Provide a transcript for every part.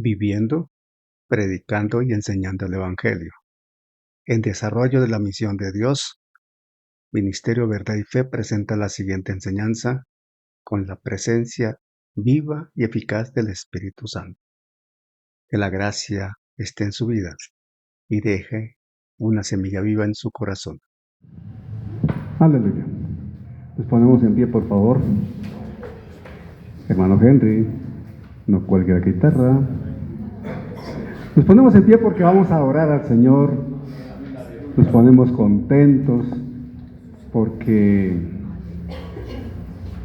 viviendo, predicando y enseñando el Evangelio. En desarrollo de la misión de Dios, Ministerio Verdad y Fe presenta la siguiente enseñanza con la presencia viva y eficaz del Espíritu Santo. Que la gracia esté en su vida y deje una semilla viva en su corazón. Aleluya. Nos ponemos en pie, por favor. Hermano Henry, no cuelgue la guitarra. Nos ponemos en pie porque vamos a orar al Señor. Nos ponemos contentos porque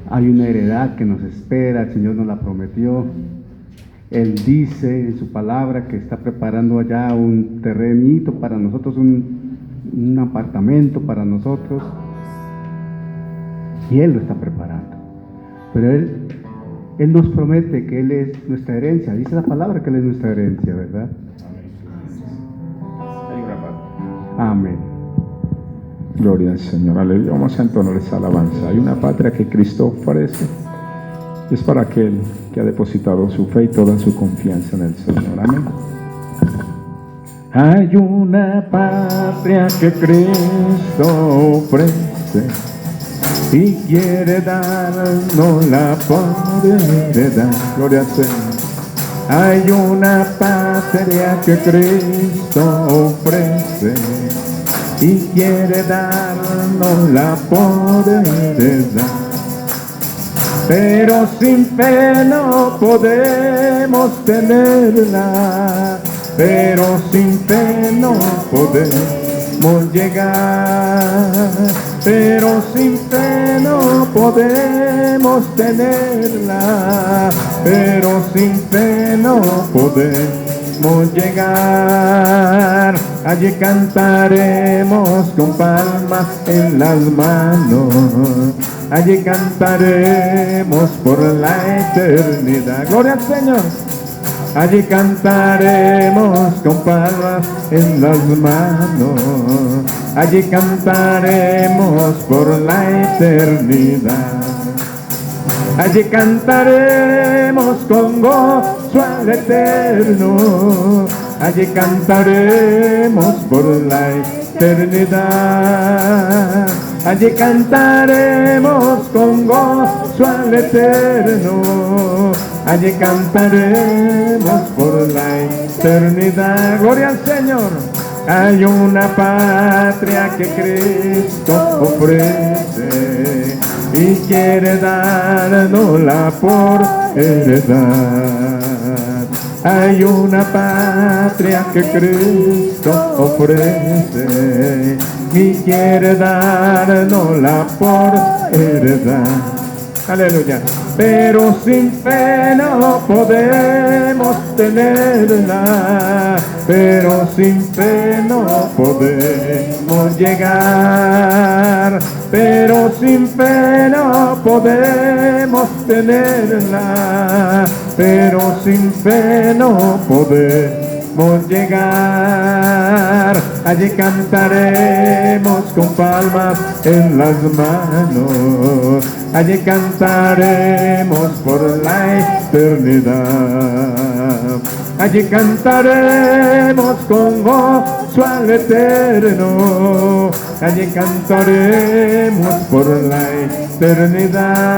hay una heredad que nos espera. El Señor nos la prometió. Él dice en su palabra que está preparando allá un terrenito para nosotros, un apartamento para nosotros. Y Él lo está preparando. Pero Él nos promete que Él es nuestra herencia. Dice la palabra que Él es nuestra herencia, ¿verdad? Amén. Gloria al Señor, aleluya. Vamos a entonar esa alabanza. Hay una patria que Cristo ofrece. Es para aquel que ha depositado su fe y toda su confianza en el Señor. Amén. Hay una patria que Cristo ofrece y quiere darnos la heredad. Gloria al Señor. Hay una patria que Cristo ofrece y quiere darnos la heredad. Pero sin fe no podemos tenerla. Pero sin fe no podemos llegar. Pero sin fe no podemos tenerla. Pero sin fe no podemos llegar. Allí cantaremos con palmas en las manos. Allí cantaremos por la eternidad. Gloria al Señor. Allí cantaremos con palmas en las manos. Allí cantaremos por la eternidad. Allí cantaremos con gozo al eterno. Allí cantaremos por la eternidad. Allí cantaremos con gozo al eterno. Allí cantaremos por la eternidad. Gloria al Señor. Hay una patria que Cristo ofrece y quiere dárnosla por heredad. Hay una patria que Cristo ofrece y quiere dárnosla por heredad. Aleluya. Pero sin fe no podemos tenerla. Pero sin fe no podemos llegar. Pero sin fe no podemos tenerla. Pero sin fe no podemos llegar. Allí cantaremos con palmas en las manos. Allí cantaremos por la eternidad. Allí cantaremos con gozo al eterno. Allí cantaremos por la eternidad.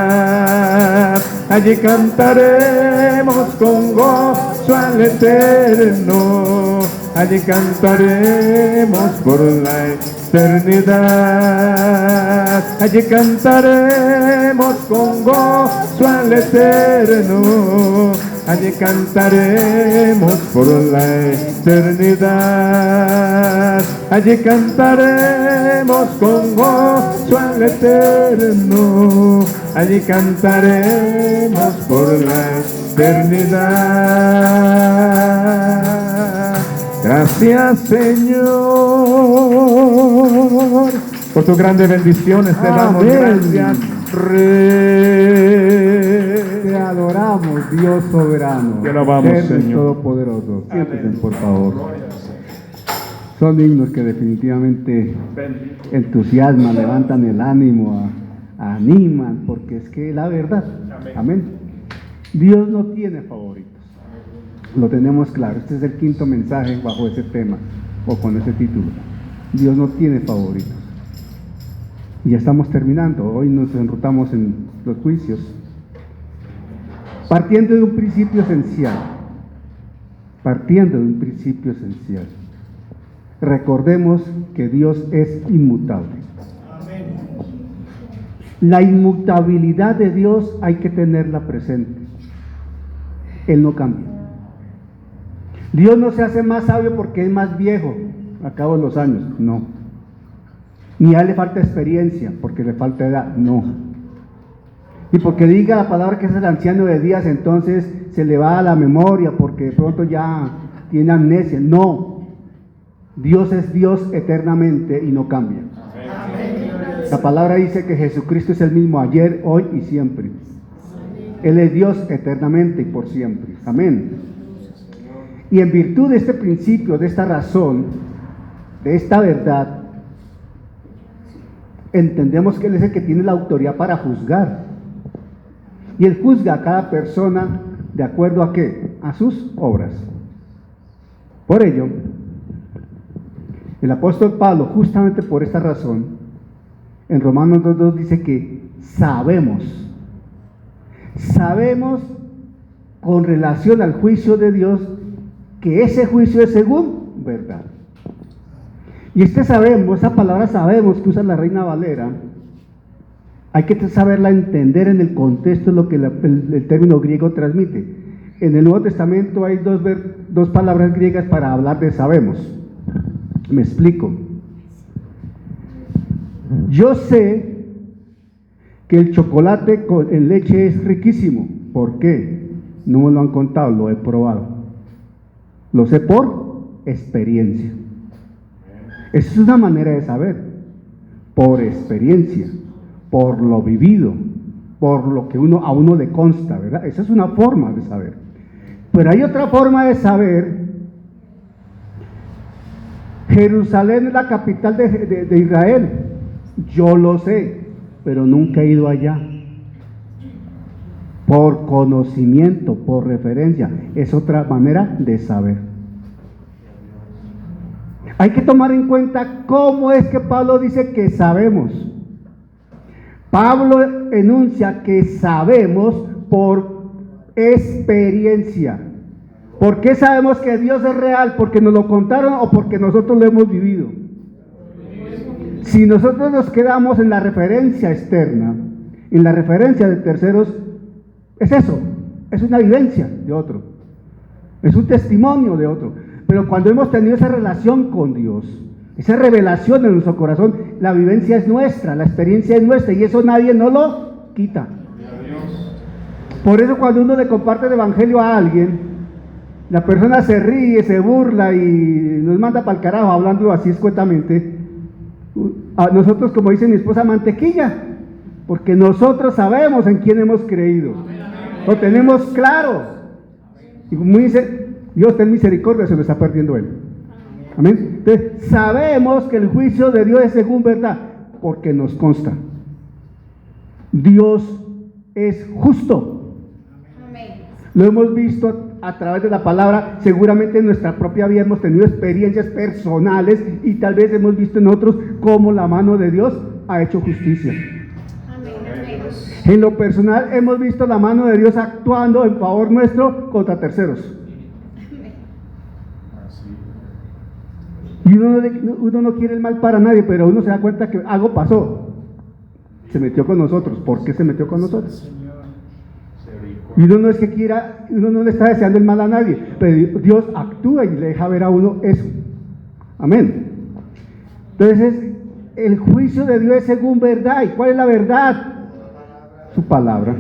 Allí cantaremos con gozo al eterno. Allí cantaremos por la eternidad. Allí cantaremos con gozo al eterno. Allí cantaremos por la eternidad. Allí cantaremos con gozo al eterno. Allí cantaremos por la eternidad. Gracias, Señor, por tus grandes bendiciones. Te damos gracias, Rey. Te adoramos, Dios soberano. Te alabamos, Eres Señor. todopoderoso. Siéntense, por favor. Son himnos que definitivamente entusiasman, levantan el ánimo, animan, porque es que la verdad. Amén. Dios no tiene favoritos. Lo tenemos claro. Este es el quinto mensaje bajo ese tema o con ese título. Dios no tiene favoritos. Y ya estamos terminando. Hoy nos enrutamos en los juicios. Partiendo de un principio esencial. Recordemos que Dios es inmutable. La inmutabilidad de Dios hay que tenerla presente. Él no cambia. Dios no se hace más sabio porque es más viejo a cabo de los años, no. Ni a él le falta experiencia porque le falta edad, no. Y porque diga la palabra que es el anciano de días, entonces se le va a la memoria porque de pronto ya tiene amnesia, no. Dios es Dios eternamente y no cambia. La palabra dice que Jesucristo es el mismo ayer, hoy y siempre. Él es Dios eternamente y por siempre. Amén. Y en virtud de este principio, de esta razón, de esta verdad, entendemos que Él es el que tiene la autoridad para juzgar. Y Él juzga a cada persona de acuerdo a ¿qué? A sus obras. Por ello, el apóstol Pablo, justamente por esta razón, en Romanos 2:2 dice que sabemos con relación al juicio de Dios, que ese juicio es según verdad. Y sabemos, esa palabra sabemos que usa la Reina Valera, hay que saberla entender en el contexto de lo que el término griego transmite. En el Nuevo Testamento hay dos palabras griegas para hablar de sabemos. Me explico. Yo sé que el chocolate en leche es riquísimo. ¿Por qué? No me lo han contado, lo he probado. Lo sé por experiencia. Esa es una manera de saber. Por experiencia, por lo vivido, por lo que a uno le consta, ¿verdad? Esa es una forma de saber. Pero hay otra forma de saber. Jerusalén es la capital de Israel. Yo lo sé, pero nunca he ido allá. Por conocimiento, por referencia, es otra manera de saber. Hay que tomar en cuenta cómo es que Pablo dice que sabemos. Pablo enuncia que sabemos por experiencia. ¿Por qué sabemos que Dios es real? ¿Porque nos lo contaron o porque nosotros lo hemos vivido? Si nosotros nos quedamos en la referencia externa, en la referencia de terceros, es eso, es una vivencia de otro, es un testimonio de otro. Pero cuando hemos tenido esa relación con Dios, esa revelación en nuestro corazón, la vivencia es nuestra, la experiencia es nuestra y eso nadie nos lo quita. Por eso cuando uno le comparte el evangelio a alguien, la persona se ríe, se burla y nos manda para el carajo, hablando así escuetamente. A nosotros, como dice mi esposa, mantequilla, porque nosotros sabemos en quién hemos creído, lo tenemos claro. Y como dice, Dios ten misericordia, se lo está perdiendo él. Amén. Entonces, sabemos que el juicio de Dios es según verdad, porque nos consta. Dios es justo. Lo hemos visto a través de la palabra. Seguramente en nuestra propia vida hemos tenido experiencias personales y tal vez hemos visto en otros cómo la mano de Dios ha hecho justicia. En lo personal hemos visto la mano de Dios actuando en favor nuestro contra terceros. Y uno no quiere el mal para nadie, pero uno se da cuenta que algo pasó. Se metió con nosotros. ¿Por qué se metió con nosotros? Y uno no es que quiera, uno no le está deseando el mal a nadie, pero Dios actúa y le deja ver a uno eso. Amén. Entonces, el juicio de Dios es según verdad. ¿Y cuál es la verdad? Su palabra.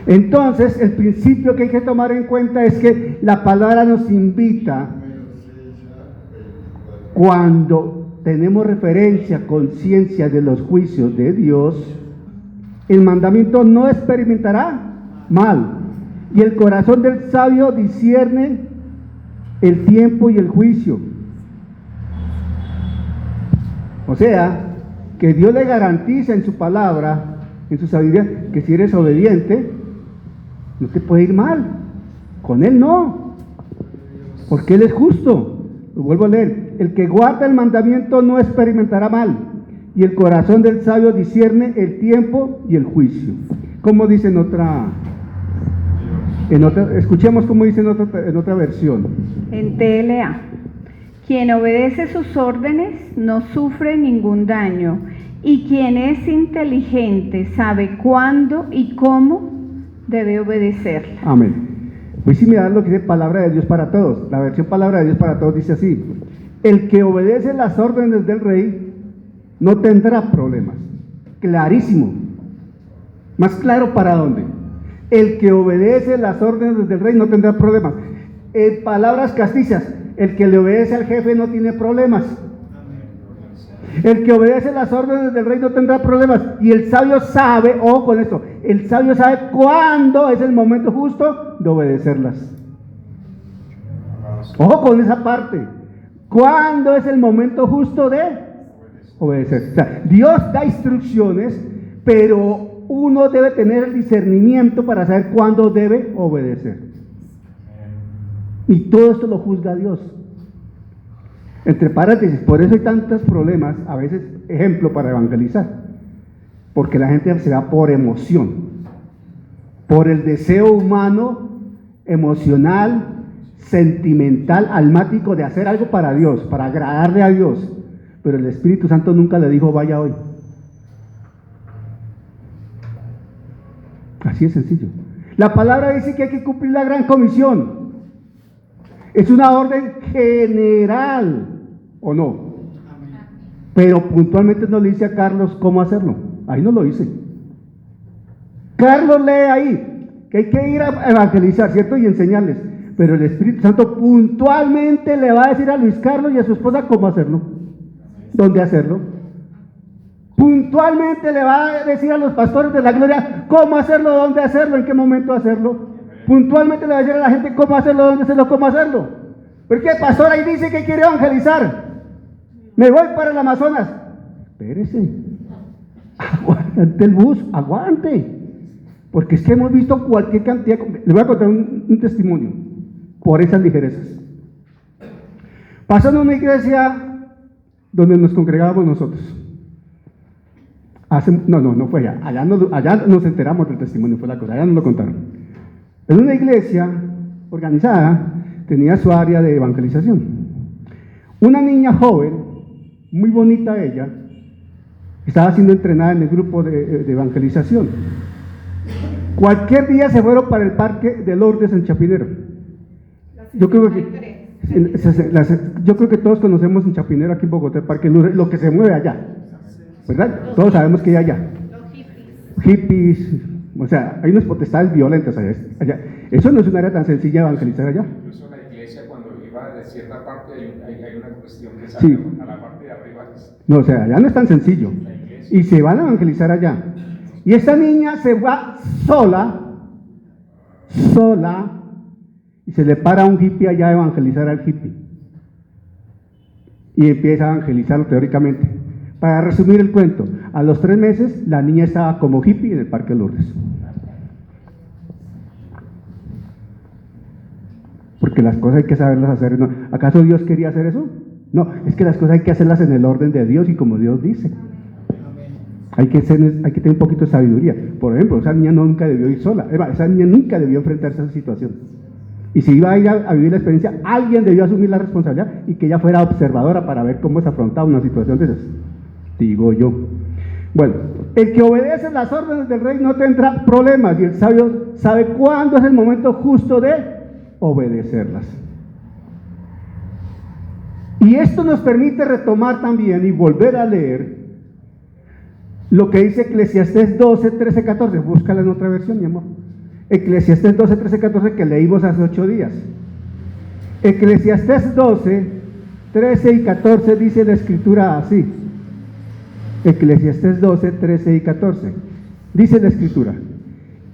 Entonces, el principio que hay que tomar en cuenta es que la palabra nos invita, cuando tenemos referencia, conciencia de los juicios de Dios, el mandamiento no experimentará mal, y el corazón del sabio discierne el tiempo y el juicio. O sea, que Dios le garantiza en su palabra, en su sabiduría, que si eres obediente, No te puede ir mal. Con Él no. Porque Él es justo. Lo vuelvo a leer. El que guarda el mandamiento no experimentará mal. Y el corazón del sabio discierne el tiempo y el juicio. ¿Cómo dice en otra? Escuchemos cómo dice en otra versión. En TLA. Quien obedece sus órdenes no sufre ningún daño. Y quien es inteligente sabe cuándo y cómo debe obedecerla. Amén. Voy a mirar lo que dice Palabra de Dios para Todos. La versión Palabra de Dios para Todos dice así: el que obedece las órdenes del rey no tendrá problemas. Clarísimo. Más claro para dónde. El que obedece las órdenes del rey no tendrá problemas. En palabras castizas, el que le obedece al jefe no tiene problemas. El que obedece las órdenes del rey no tendrá problemas. Y el sabio sabe, ojo con esto, el sabio sabe cuándo es el momento justo de obedecerlas. Ojo con esa parte. ¿Cuándo es el momento justo de obedecer? O sea, Dios da instrucciones, pero uno debe tener el discernimiento para saber cuándo debe obedecer. Y todo esto lo juzga Dios. Entre paréntesis, por eso hay tantos problemas, a veces, ejemplo, para evangelizar. Porque la gente se va por emoción, por el deseo humano, emocional, sentimental, almático de hacer algo para Dios, para agradarle a Dios. Pero el Espíritu Santo nunca le dijo, vaya hoy. Así es sencillo. La palabra dice que hay que cumplir la gran comisión. Es una orden general, ¿o no? Pero puntualmente no le dice a Carlos cómo hacerlo. Ahí no lo dice. Carlos lee ahí que hay que ir a evangelizar, ¿cierto? Y enseñarles. Pero el Espíritu Santo puntualmente le va a decir a Luis Carlos y a su esposa cómo hacerlo. ¿Dónde hacerlo? Puntualmente le va a decir a los pastores de la gloria cómo hacerlo, dónde hacerlo, en qué momento hacerlo. Puntualmente le va a decir a la gente cómo hacerlo, dónde hacerlo, cómo hacerlo. Porque el pastor ahí dice que quiere evangelizar. Me voy para el Amazonas. Espérese. Aguante el bus, aguante. Porque es que hemos visto cualquier cantidad. Les voy a contar un testimonio por esas ligerezas. Pasó en una iglesia donde nos congregábamos nosotros. No fue allá. Allá nos enteramos del testimonio, fue la cosa, allá nos lo contaron. En una iglesia organizada tenía su área de evangelización. Una niña joven, muy bonita ella, estaba siendo entrenada en el grupo de evangelización. Cualquier día se fueron para el parque de Lourdes en Chapinero. Yo creo que todos conocemos en Chapinero, aquí en Bogotá, el parque de Lourdes, lo que se mueve allá. ¿Verdad? Todos sabemos que hay allá. Hippies, o sea, hay unas potestades violentas allá. Eso no es un área tan sencilla de evangelizar allá. Incluso la iglesia, cuando iba de cierta parte, hay una cuestión que sale Sí. a la parte de arriba. No, o sea, allá no es tan sencillo. Y se van a evangelizar allá. Y esta niña se va sola, y se le para a un hippie allá a evangelizar al hippie. Y empieza a evangelizarlo teóricamente. Para resumir el cuento, a los 3 meses la niña estaba como hippie en el Parque Lourdes. Porque las cosas hay que saberlas hacer. ¿No? ¿Acaso Dios quería hacer eso? No, es que las cosas hay que hacerlas en el orden de Dios y como Dios dice. Hay que tener un poquito de sabiduría. Por ejemplo, esa niña nunca debió ir sola. Esa niña nunca debió enfrentarse a esa situación. Y si iba a ir a vivir la experiencia, alguien debió asumir la responsabilidad y que ella fuera observadora para ver cómo se afrontaba una situación de esas. Digo yo. Bueno, el que obedece las órdenes del rey no tendrá problemas y el sabio sabe cuándo es el momento justo de obedecerlas. Y esto nos permite retomar también y volver a leer lo que dice Eclesiastés 12, 13, 14. Búscala en otra versión, mi amor. Eclesiastés 12, 13, 14 que leímos hace 8 días. Eclesiastés 12, 13 y 14 dice la escritura así. Eclesiastés 12, 13 y 14. Dice la escritura: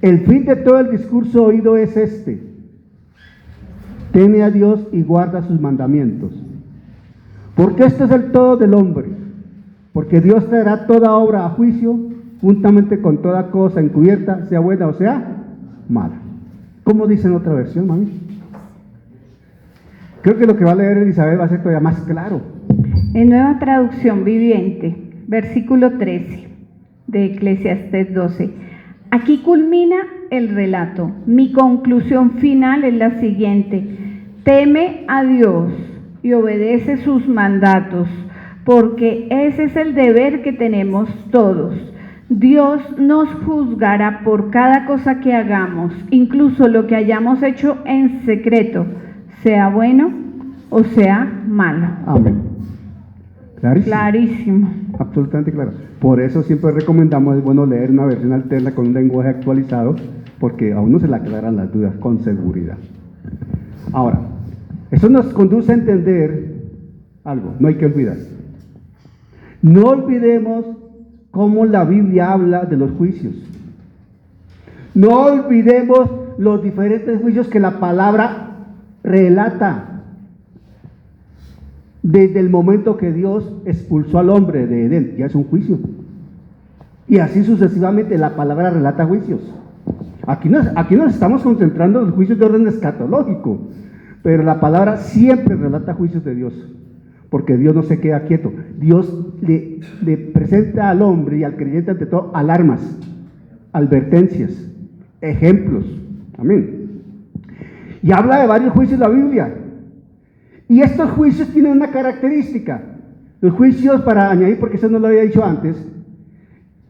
el fin de todo el discurso oído es este: teme a Dios y guarda sus mandamientos. Porque esto es el todo del hombre. Porque Dios traerá toda obra a juicio, juntamente con toda cosa encubierta, sea buena o sea mala. ¿Cómo dice en otra versión, mami? Creo que lo que va a leer Elizabeth va a ser todavía más claro. En Nueva Traducción Viviente, versículo 13 de Eclesiastés 12. Aquí culmina el relato. Mi conclusión final es la siguiente: teme a Dios y obedece sus mandatos, porque ese es el deber que tenemos todos. Dios nos juzgará por cada cosa que hagamos, incluso lo que hayamos hecho en secreto, sea bueno o sea malo. Amén. Clarísimo. Clarísimo. Absolutamente claro. Por eso siempre recomendamos, es bueno leer una versión alterna con un lenguaje actualizado, porque a uno se le aclaran las dudas con seguridad. Ahora, eso nos conduce a entender algo, no hay que olvidar. No olvidemos cómo la Biblia habla de los juicios. No olvidemos los diferentes juicios que la palabra relata. Desde el momento que Dios expulsó al hombre de Edén, ya es un juicio. Y así sucesivamente la palabra relata juicios. Aquí nos estamos concentrando en los juicios de orden escatológico, pero la palabra siempre relata juicios de Dios, porque Dios no se queda quieto. Dios le presenta al hombre y al creyente ante todo alarmas, advertencias, ejemplos. Amén. Y habla de varios juicios la Biblia. Y estos juicios tienen una característica. Los juicios, para añadir, porque eso no lo había dicho antes,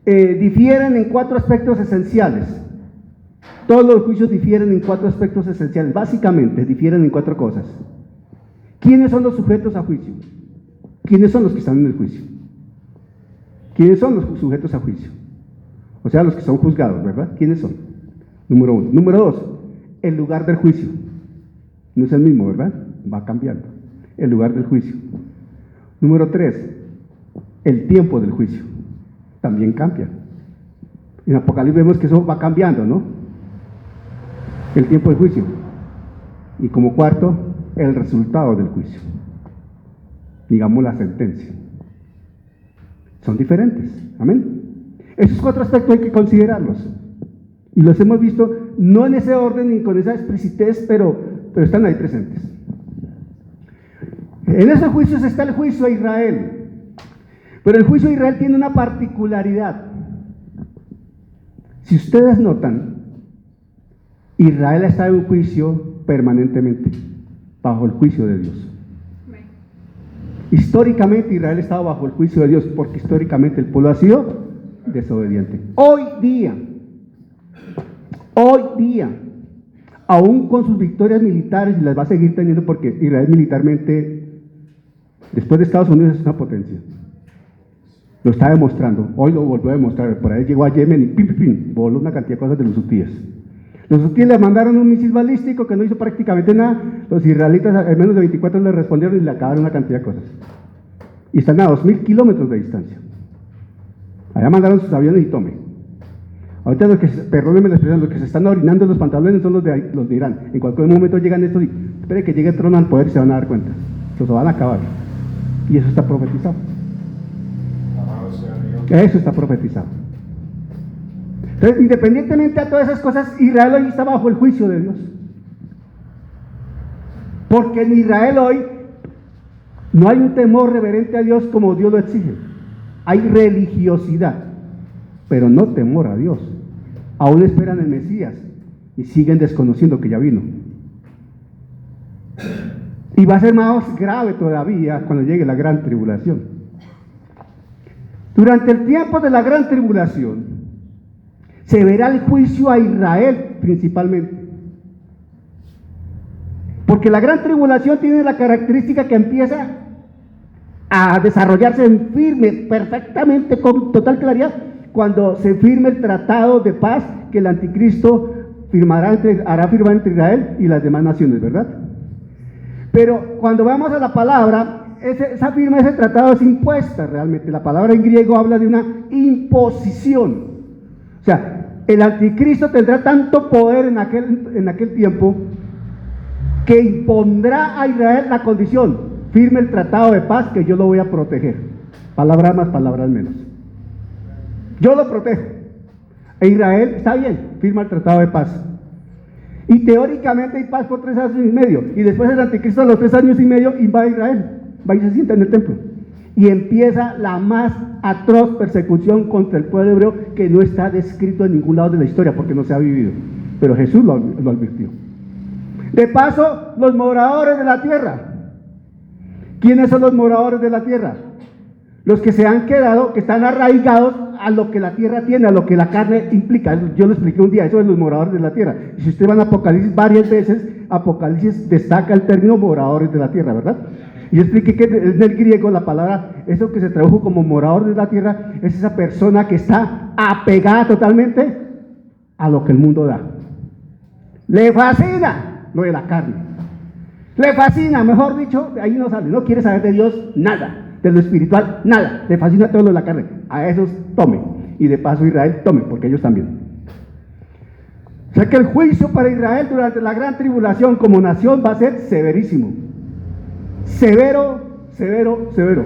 difieren en 4 aspectos esenciales. Todos los juicios difieren en 4 aspectos esenciales. Básicamente, difieren en 4 cosas. ¿Quiénes son los sujetos a juicio? ¿Quiénes son los que están en el juicio? ¿Quiénes son los sujetos a juicio? O sea, los que son juzgados, ¿verdad? ¿Quiénes son? Número 1. Número 2, el lugar del juicio. No es el mismo, ¿verdad? Va cambiando. El lugar del juicio. Número 3, el tiempo del juicio. También cambia. En Apocalipsis vemos que eso va cambiando, ¿no? El tiempo del juicio. Y como cuarto, el resultado del juicio. Digamos la sentencia. Son diferentes. Amén. Esos 4 aspectos hay que considerarlos. Y los hemos visto no en ese orden ni con esa explicitez, pero están ahí presentes. En esos juicios está el juicio a Israel. Pero el juicio a Israel tiene una particularidad. Si ustedes notan, Israel está en un juicio permanentemente, bajo el juicio de Dios. Históricamente Israel estaba bajo el juicio de Dios, porque históricamente el pueblo ha sido desobediente. Hoy día, aún con sus victorias militares, y las va a seguir teniendo, porque Israel militarmente, después de Estados Unidos, es una potencia. Lo está demostrando, hoy lo volvió a demostrar. Por ahí llegó a Yemen y pim, voló una cantidad de cosas de los hutíes. Los hutíes le mandaron un misil balístico que no hizo prácticamente nada. Los israelitas en menos de 24 horas le respondieron y le acabaron una cantidad de cosas. Y están a 2000 kilómetros de distancia. Allá mandaron sus aviones y tome. Ahorita perdónenme la expresión, los que se están orinando en los pantalones son los de Irán. En cualquier momento llegan estos y espere que llegue Trump al poder y se van a dar cuenta. Los van a acabar. Y eso está profetizado. Eso está profetizado. Entonces, independientemente de todas esas cosas, Israel hoy está bajo el juicio de Dios. Porque en Israel hoy no hay un temor reverente a Dios como Dios lo exige. Hay religiosidad, pero no temor a Dios. Aún esperan el Mesías y siguen desconociendo que ya vino. Y va a ser más grave todavía cuando llegue la gran tribulación. Durante el tiempo de la gran tribulación se verá el juicio a Israel principalmente, porque la gran tribulación tiene la característica que empieza a desarrollarse en firme, perfectamente, con total claridad, cuando se firme el tratado de paz que el anticristo hará firmar entre Israel y las demás naciones, ¿verdad? Pero cuando vamos a la palabra, esa firma, ese tratado es impuesta realmente. La palabra en griego habla de una imposición. O sea, el anticristo tendrá tanto poder en aquel tiempo que impondrá a Israel la condición: firme el tratado de paz que yo lo voy a proteger. Palabras más, palabras menos. Yo lo protejo. E Israel, está bien, firma el tratado de paz. Y teóricamente hay paz por 3 años y medio. Y después el anticristo a los 3 años y medio invade Israel. Va y se sienta en el templo. Y empieza la más atroz persecución contra el pueblo hebreo que no está descrito en ningún lado de la historia porque no se ha vivido. Pero Jesús lo advirtió. De paso, los moradores de la tierra. ¿Quiénes son los moradores de la tierra? Los que se han quedado, que están arraigados a lo que la tierra tiene, a lo que la carne implica. Yo lo expliqué un día, eso de los moradores de la tierra. Y si usted va a Apocalipsis varias veces, Apocalipsis destaca el término moradores de la tierra, ¿verdad? Y yo expliqué que en el griego la palabra, eso que se tradujo como morador de la tierra, es esa persona que está apegada totalmente a lo que el mundo da. Le fascina lo de la carne. Le fascina, mejor dicho, de ahí no sale, no quiere saber de Dios nada. De lo espiritual, nada, le fascina todo lo de la carne. A esos tome, y de paso Israel tome, porque ellos también. O sea que el juicio para Israel durante la gran tribulación como nación va a ser severísimo. Severo, severo, severo.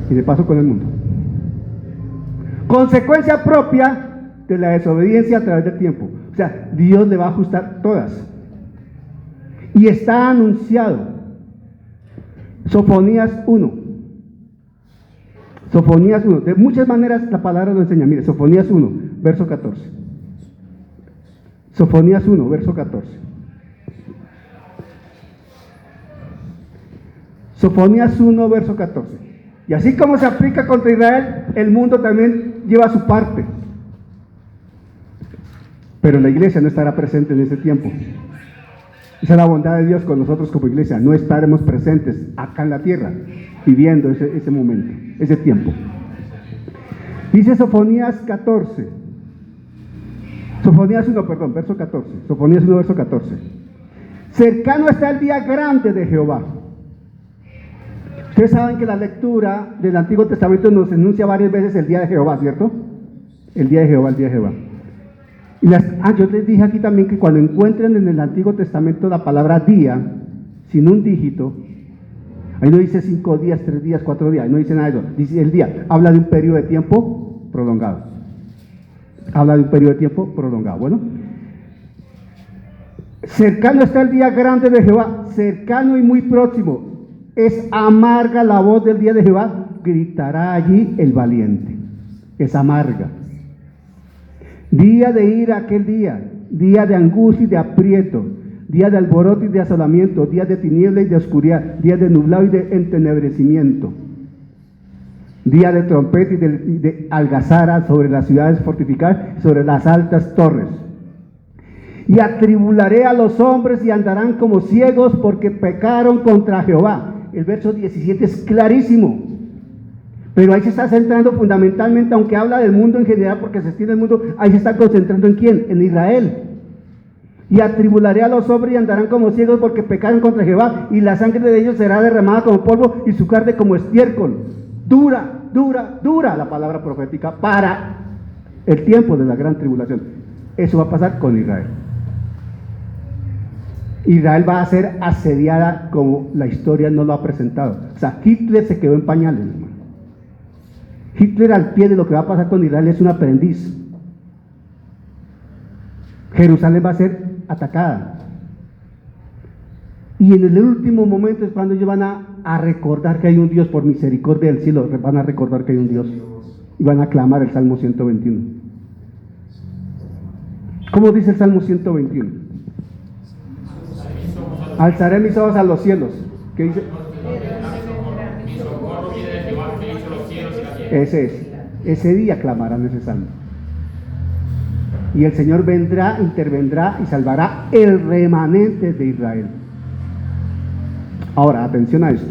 Y de paso con el mundo. Consecuencia propia de la desobediencia a través del tiempo. O sea, Dios le va a ajustar todas. Y está anunciado. Sofonías 1. Sofonías 1. De muchas maneras la palabra lo enseña. Mire, Sofonías 1, verso 14. Sofonías 1, verso 14. Sofonías 1, verso 14. Y así como se aplica contra Israel, el mundo también lleva su parte. Pero la iglesia no estará presente en ese tiempo. Esa es la bondad de Dios con nosotros como iglesia. No estaremos presentes acá en la tierra, viviendo ese momento, ese tiempo. Dice Sofonías 14. Sofonías 1, perdón, verso 14. Sofonías 1, verso 14. Cercano está el día grande de Jehová. Ustedes saben que la lectura del Antiguo Testamento nos enuncia varias veces el día de Jehová, ¿cierto? El día de Jehová, el día de Jehová. Yo les dije aquí también que cuando encuentren en el Antiguo Testamento la palabra día, sin un dígito, ahí no dice 5 días, 3 días, 4 días, no dice nada de eso, dice el día, habla de un periodo de tiempo prolongado. Habla de un periodo de tiempo prolongado. Bueno, cercano está el día grande de Jehová, cercano y muy próximo. Es amarga la voz del día de Jehová, gritará allí el valiente. Es amarga. Día de ira aquel día, día de angustia y de aprieto, día de alboroto y de asolamiento, día de tiniebla y de oscuridad, día de nublado y de entenebrecimiento, día de trompeta y de algazara sobre las ciudades fortificadas, sobre las altas torres. Y atribularé a los hombres y andarán como ciegos porque pecaron contra Jehová. El verso 17 es clarísimo. Pero ahí se está centrando fundamentalmente, aunque habla del mundo en general, porque se extiende el mundo, ahí se está concentrando ¿en quién? En Israel. Y atribularé a los hombres y andarán como ciegos porque pecaron contra Jehová, y la sangre de ellos será derramada como polvo y su carne como estiércol. Dura, dura, dura la palabra profética para el tiempo de la gran tribulación. Eso va a pasar con Israel. Israel va a ser asediada como la historia no lo ha presentado. O sea, Hitler se quedó en pañales, hermano. Hitler al pie de lo que va a pasar con Israel es un aprendiz. Jerusalén va a ser atacada. Y en el último momento es cuando ellos van a recordar que hay un Dios por misericordia del cielo. Van a recordar que hay un Dios. Y van a clamar el Salmo 121. ¿Cómo dice el Salmo 121? Alzaré mis ojos a los cielos. ¿Qué dice? Ese es. Ese día clamarán ese salmo. Y el Señor vendrá, intervendrá y salvará el remanente de Israel. Ahora, atención a esto.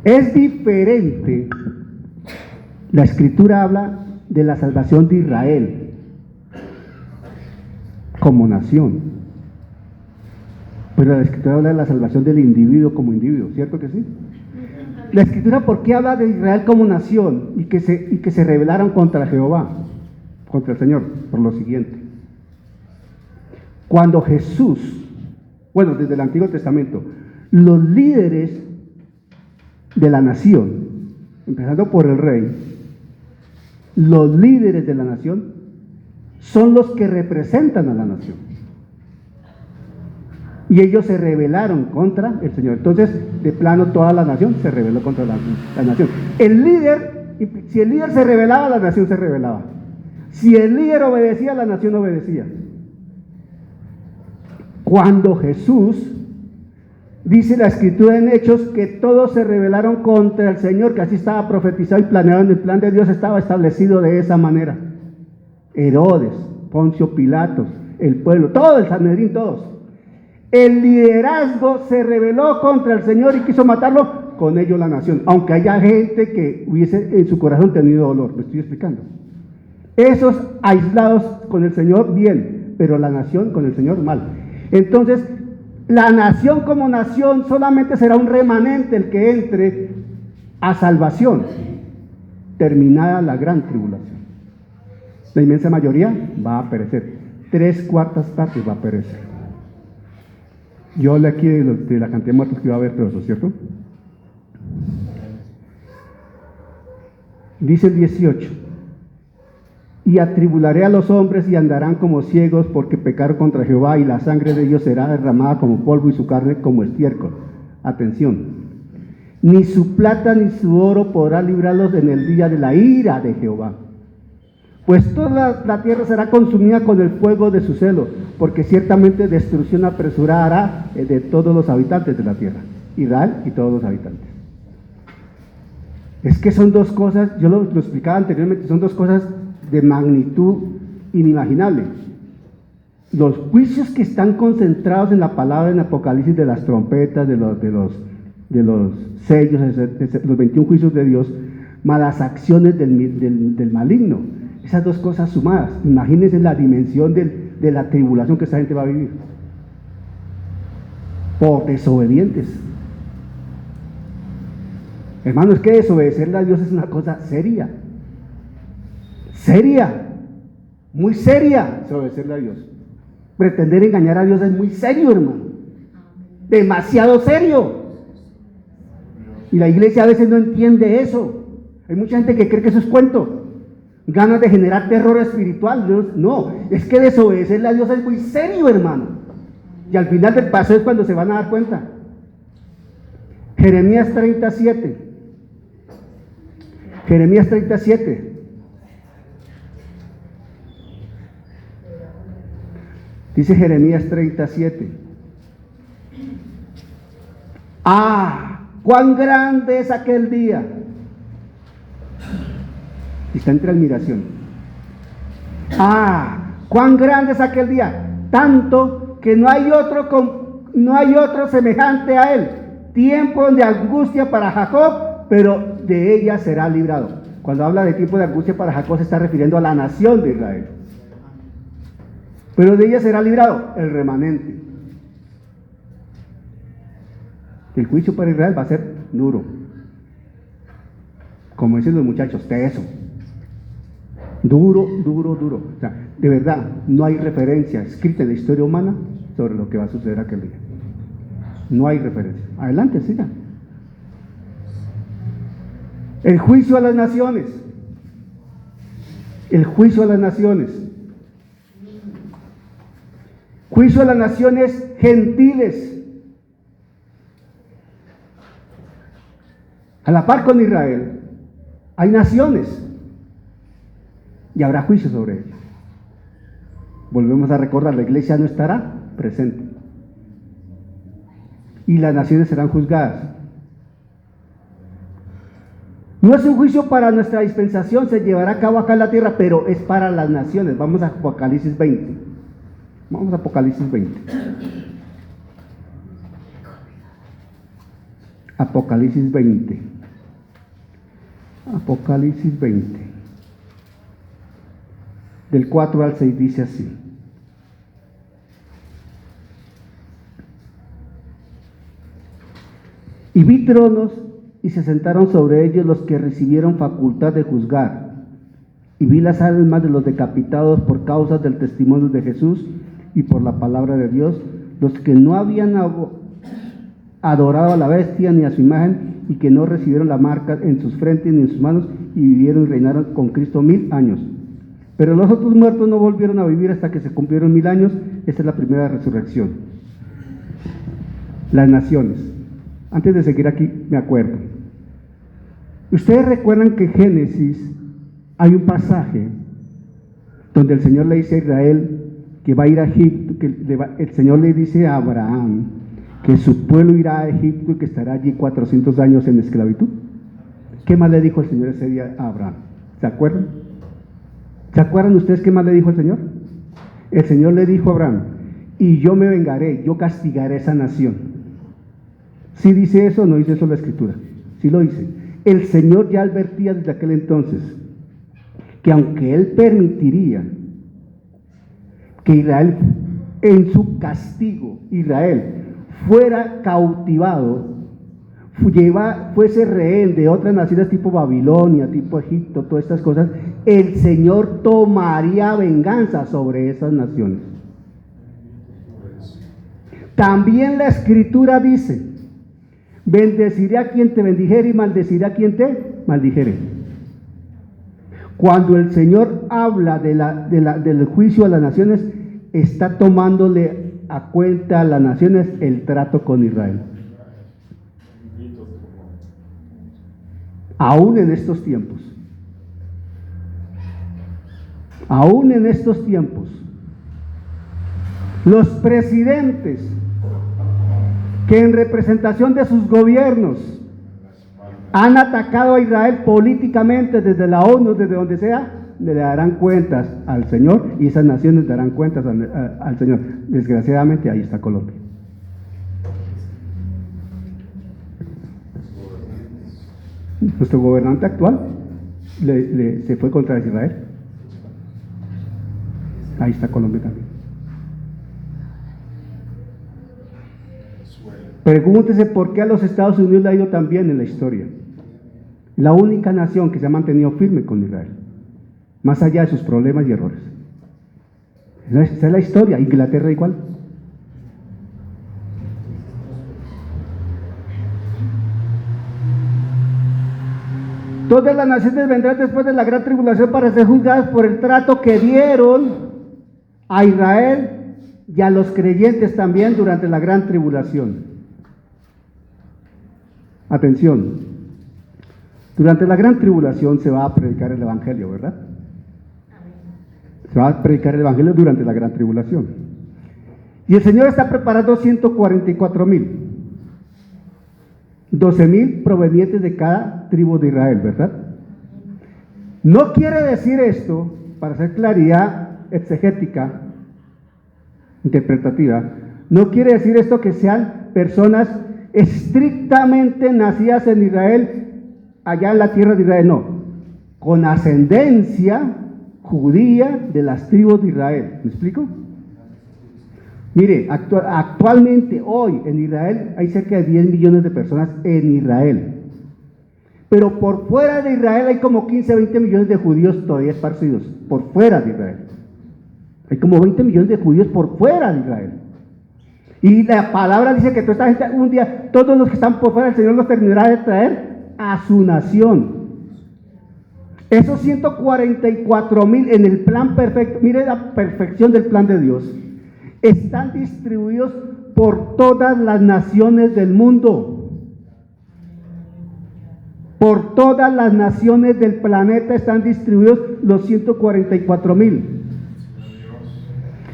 Es diferente. La Escritura habla de la salvación de Israel como nación. Pero la Escritura habla de la salvación del individuo como individuo, ¿cierto que sí? La Escritura, ¿por qué habla de Israel como nación y que se rebelaron contra Jehová, contra el Señor? Por lo siguiente. Cuando Jesús, desde el Antiguo Testamento, los líderes de la nación, empezando por el rey, los líderes de la nación son los que representan a la nación. Y ellos se rebelaron contra el Señor. Entonces, de plano, toda la nación se rebeló contra la nación. El líder, si el líder se rebelaba, la nación se rebelaba. Si el líder obedecía, la nación obedecía. Cuando Jesús, dice la Escritura en Hechos, que todos se rebelaron contra el Señor, que así estaba profetizado y planeado en el plan de Dios, estaba establecido de esa manera. Herodes, Poncio Pilatos, el pueblo, todo el Sanedrín, todos. El liderazgo se rebeló contra el Señor y quiso matarlo, con ello la nación, aunque haya gente que hubiese en su corazón tenido dolor. ¿Me estoy explicando? Esos aislados con el Señor, bien, pero la nación con el Señor, mal. Entonces, la nación como nación solamente será un remanente el que entre a salvación, terminada la gran tribulación. La inmensa mayoría va a perecer, 3/4 partes va a perecer. Yo hablé aquí de la cantidad de muertos que iba a haber, pero eso es cierto. Dice el 18: y atribularé a los hombres y andarán como ciegos porque pecaron contra Jehová, y la sangre de ellos será derramada como polvo y su carne como estiércol. Atención: ni su plata ni su oro podrá librarlos en el día de la ira de Jehová, pues toda la tierra será consumida con el fuego de su celo, porque ciertamente destrucción apresurada hará de todos los habitantes de la tierra, Israel y todos los habitantes. Es que son dos cosas, yo lo explicaba anteriormente, son dos cosas de magnitud inimaginable. Los juicios que están concentrados en la palabra en Apocalipsis, de las trompetas, de los sellos, los 21 juicios de Dios, más las acciones del maligno. Esas dos cosas sumadas, imagínense la dimensión de la tribulación que esta gente va a vivir por desobedientes. Hermano, es que desobedecerle a Dios es una cosa seria, muy seria. Desobedecerle a Dios, pretender engañar a Dios es muy serio, hermano, demasiado serio. Y la iglesia a veces no entiende eso. Hay mucha gente que cree que eso es cuento, ganas de generar terror espiritual. No, es que desobedecerle a Dios es muy serio, hermano. Y al final del paso es cuando se van a dar cuenta. Jeremías 37. Jeremías 37. Dice Jeremías 37. ¡Cuán grande es aquel día! Está entre admiración. ¡Cuán grande es aquel día! Tanto que no hay otro semejante a él. Tiempo de angustia para Jacob, pero de ella será librado. Cuando habla de tiempo de angustia para Jacob, se está refiriendo a la nación de Israel. Pero de ella será librado el remanente. El juicio para Israel va a ser duro. Como dicen los muchachos, teso. Duro. O sea, de verdad, no hay referencia escrita en la historia humana sobre lo que va a suceder aquel día. No hay referencia. Adelante, sigan. El juicio a las naciones. El juicio a las naciones. Juicio a las naciones gentiles. A la par con Israel, hay naciones y habrá juicio sobre ellas. Volvemos a recordar, la iglesia no estará presente y las naciones serán juzgadas. No es un juicio para nuestra dispensación, se llevará a cabo acá en la tierra, pero es para las naciones. Vamos a Apocalipsis 20. Vamos a Apocalipsis 20. Apocalipsis 20. Apocalipsis 20. Del 4 al 6 dice así. Y vi tronos y se sentaron sobre ellos los que recibieron facultad de juzgar. Y vi las almas de los decapitados por causa del testimonio de Jesús y por la palabra de Dios, los que no habían adorado a la bestia ni a su imagen, y que no recibieron la marca en sus frentes ni en sus manos, y vivieron y reinaron con Cristo 1000 años. Pero los otros muertos no volvieron a vivir hasta que se cumplieron 1000 años. Esta es la primera resurrección. Las naciones. Antes de seguir aquí, me acuerdo. Ustedes recuerdan que en Génesis hay un pasaje donde el Señor le dice a Israel que va a ir a Egipto, el Señor le dice a Abraham que su pueblo irá a Egipto y que estará allí 400 años en esclavitud. ¿Qué más le dijo el Señor ese día a Abraham? ¿Se acuerdan? ¿Se acuerdan ustedes qué más le dijo el Señor? El Señor le dijo a Abraham, y yo me vengaré, yo castigaré a esa nación. ¿Sí dice eso o no dice eso la Escritura? Sí lo dice. El Señor ya advertía desde aquel entonces que aunque Él permitiría que Israel, en su castigo, Israel fuera cautivado, fuese rehén de otras naciones tipo Babilonia, tipo Egipto, todas estas cosas, el Señor tomaría venganza sobre esas naciones. También la Escritura dice, bendeciré a quien te bendijere y maldeciré a quien te maldijere. Cuando el Señor habla del juicio a las naciones, está tomándole a cuenta a las naciones el trato con Israel. Aún en estos tiempos. Aún en estos tiempos. Los presidentes que en representación de sus gobiernos han atacado a Israel políticamente desde la ONU, desde donde sea, le darán cuentas al Señor y esas naciones darán cuentas al Señor. Desgraciadamente ahí está Colombia. Nuestro gobernante actual se fue contra Israel. Ahí está Colombia también. Pregúntese por qué a los Estados Unidos le ha ido tan bien en la historia. La única nación que se ha mantenido firme con Israel, más allá de sus problemas y errores. Esa es la historia. Inglaterra igual. Todas las naciones vendrán después de la gran tribulación para ser juzgadas por el trato que dieron a Israel y a los creyentes también durante la gran tribulación. Atención. Durante la gran tribulación se va a predicar el Evangelio, ¿verdad? Se va a predicar el Evangelio durante la gran tribulación. Y el Señor está preparando 144,000. 12,000 provenientes de cada tribu de Israel, ¿verdad? No quiere decir esto, para hacer claridad exegética, interpretativa, no quiere decir esto que sean personas estrictamente nacidas en Israel, allá en la tierra de Israel, no, con ascendencia judía de las tribus de Israel. ¿Me explico? Mire, actualmente hoy en Israel hay cerca de 10 millones de personas en Israel, pero por fuera de Israel hay como 15, 20 millones de judíos todavía esparcidos, por fuera de Israel. Hay como 20 millones de judíos por fuera de Israel. Y la palabra dice que toda esta gente, un día, todos los que están por fuera, el Señor los terminará de traer a su nación. Esos 144,000 en el plan perfecto, mire la perfección del plan de Dios, están distribuidos por todas las naciones del mundo. Por todas las naciones del planeta están distribuidos los 144,000.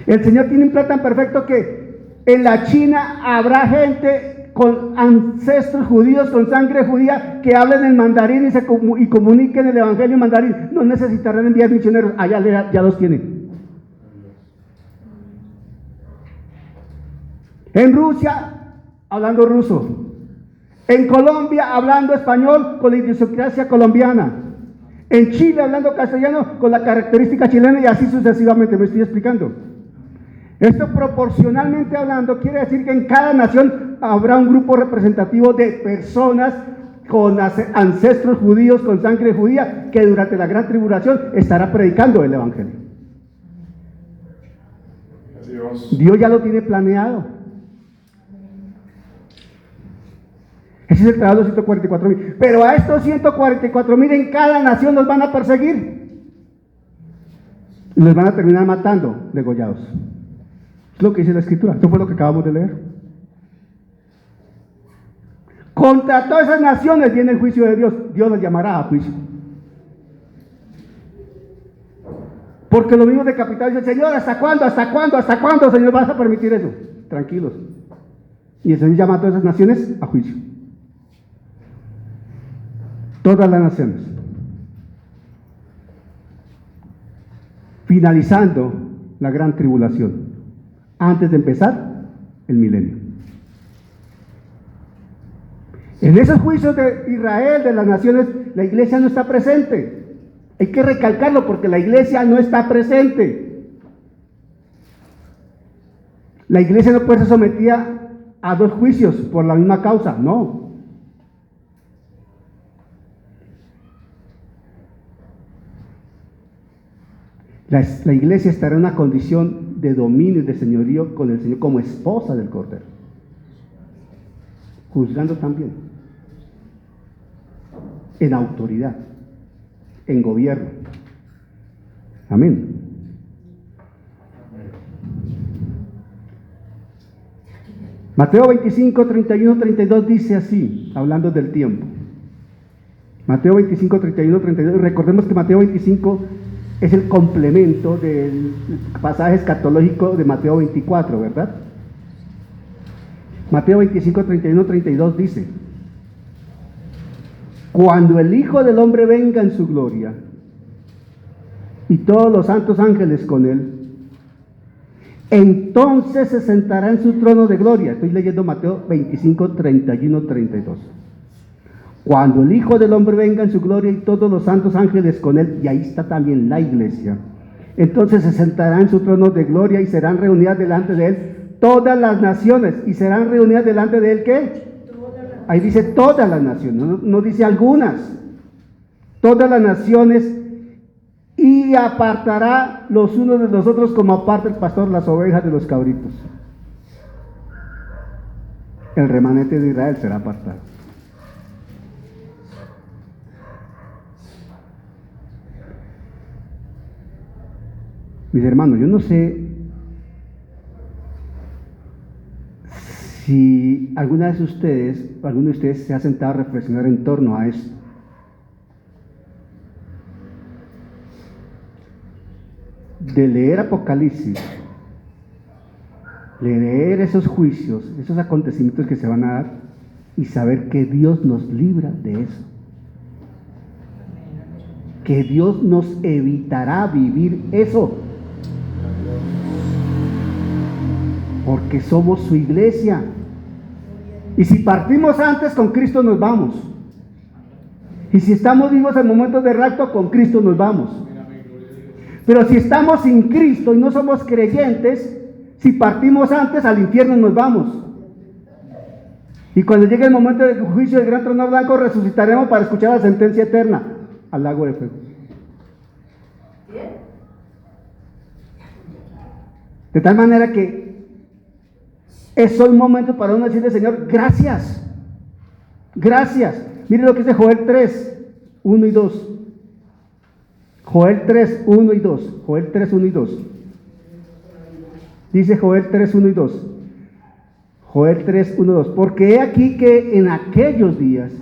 El Señor tiene un plan tan perfecto que en la China habrá gente con ancestros judíos, con sangre judía, que hablen en mandarín y comuniquen el evangelio en mandarín. No necesitarán enviar misioneros, allá ya los tienen. En Rusia, hablando ruso. En Colombia, hablando español con la idiosincrasia colombiana. En Chile, hablando castellano con la característica chilena, y así sucesivamente. ¿Me estoy explicando? Esto, proporcionalmente hablando, quiere decir que en cada nación habrá un grupo representativo de personas con ancestros judíos, con sangre judía, que durante la gran tribulación estará predicando el evangelio. Dios ya lo tiene planeado. Ese es el trabajo de los 144,000. Pero a estos 144,000 en cada nación los van a perseguir. Y los van a terminar matando, degollados. Es lo que dice la Escritura. Esto fue lo que acabamos de leer. Contra todas esas naciones viene el juicio de Dios. Dios los llamará a juicio. Porque los mismos decapitados dicen: Señor, ¿hasta cuándo? ¿Hasta cuándo? ¿Hasta cuándo, Señor, vas a permitir eso? Tranquilos. Y el Señor llama a todas esas naciones a juicio. Todas las naciones. Finalizando la gran tribulación, antes de empezar el milenio. En esos juicios de Israel, de las naciones, la iglesia no está presente. Hay que recalcarlo porque la iglesia no está presente. La iglesia no puede ser sometida a dos juicios por la misma causa, no. La iglesia estará en una condición de dominio y de señorío con el Señor como esposa del Cordero, juzgando también, en autoridad, en gobierno. Amén. Mateo 25, 31, 32 dice así, hablando del tiempo. Mateo 25, 31, 32. Recordemos que Mateo 25 es el complemento del pasaje escatológico de Mateo 24, ¿verdad? Mateo 25, 31, 32 dice: cuando el Hijo del Hombre venga en su gloria y todos los santos ángeles con él, entonces se sentará en su trono de gloria. Estoy leyendo Mateo 25, 31, 32. Cuando el Hijo del Hombre venga en su gloria y todos los santos ángeles con él, y ahí está también la iglesia, entonces se sentará en su trono de gloria y serán reunidas delante de él todas las naciones. ¿Y serán reunidas delante de él qué? Ahí dice todas las naciones, no dice algunas. Todas las naciones, y apartará los unos de los otros como aparta el pastor las ovejas de los cabritos. El remanente de Israel será apartado. Mis hermanos, yo no sé si alguno de ustedes se ha sentado a reflexionar en torno a esto. De leer Apocalipsis, leer esos juicios, esos acontecimientos que se van a dar y saber que Dios nos libra de eso. Que Dios nos evitará vivir eso. Porque somos su iglesia. Y si partimos antes, con Cristo nos vamos. Y si estamos vivos en momentos de rapto, con Cristo nos vamos. Pero si estamos sin Cristo y no somos creyentes, si partimos antes, al infierno nos vamos. Y cuando llegue el momento del juicio del gran trono blanco, resucitaremos para escuchar la sentencia eterna al lago de fuego. De tal manera que es un momento para uno decirle: Señor, gracias. Gracias. Mire lo que dice Joel 3, 1 y 2. Joel 3, 1 y 2. Joel 3, 1 y 2. Dice Joel 3, 1 y 2. Joel 3, 1 y 2. Porque he aquí que en aquellos días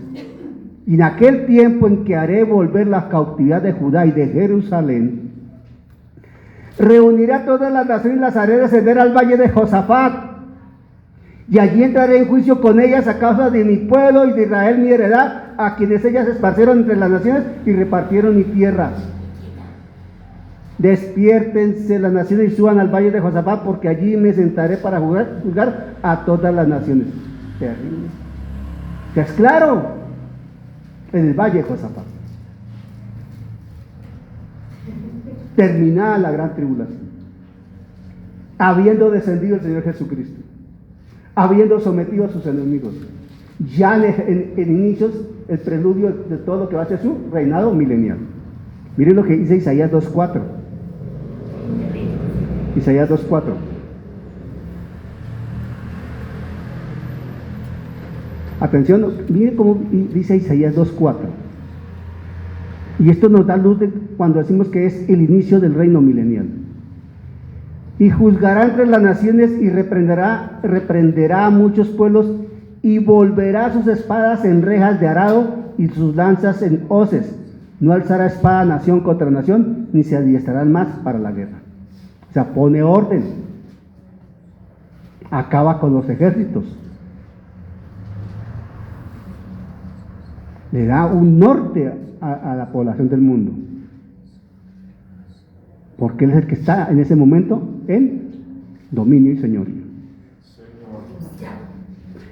y en aquel tiempo en que haré volver la cautividad de Judá y de Jerusalén, reuniré a todas las naciones y las haré descender al valle de Josafat. Y allí entraré en juicio con ellas a causa de mi pueblo y de Israel mi heredad, a quienes ellas esparcieron entre las naciones y repartieron mi tierra. Despiértense las naciones y suban al valle de Josafat, porque allí me sentaré para juzgar a todas las naciones. Terrible. ¿Es claro? En el valle de Josafat. Terminada la gran tribulación, habiendo descendido el Señor Jesucristo, habiendo sometido a sus enemigos, ya en inicios, el preludio de todo lo que va a ser su reinado milenial. Miren lo que dice Isaías 2.4. Isaías 2.4. Atención, miren cómo dice Isaías 2.4. Y esto nos da luz cuando decimos que es el inicio del reino milenial. Y juzgará entre las naciones y reprenderá a muchos pueblos y volverá sus espadas en rejas de arado y sus lanzas en hoces. No alzará espada nación contra nación, ni se adiestrarán más para la guerra. O sea, pone orden. Acaba con los ejércitos. Le da un norte a la población del mundo. Porque Él es el que está en ese momento en dominio y señorío.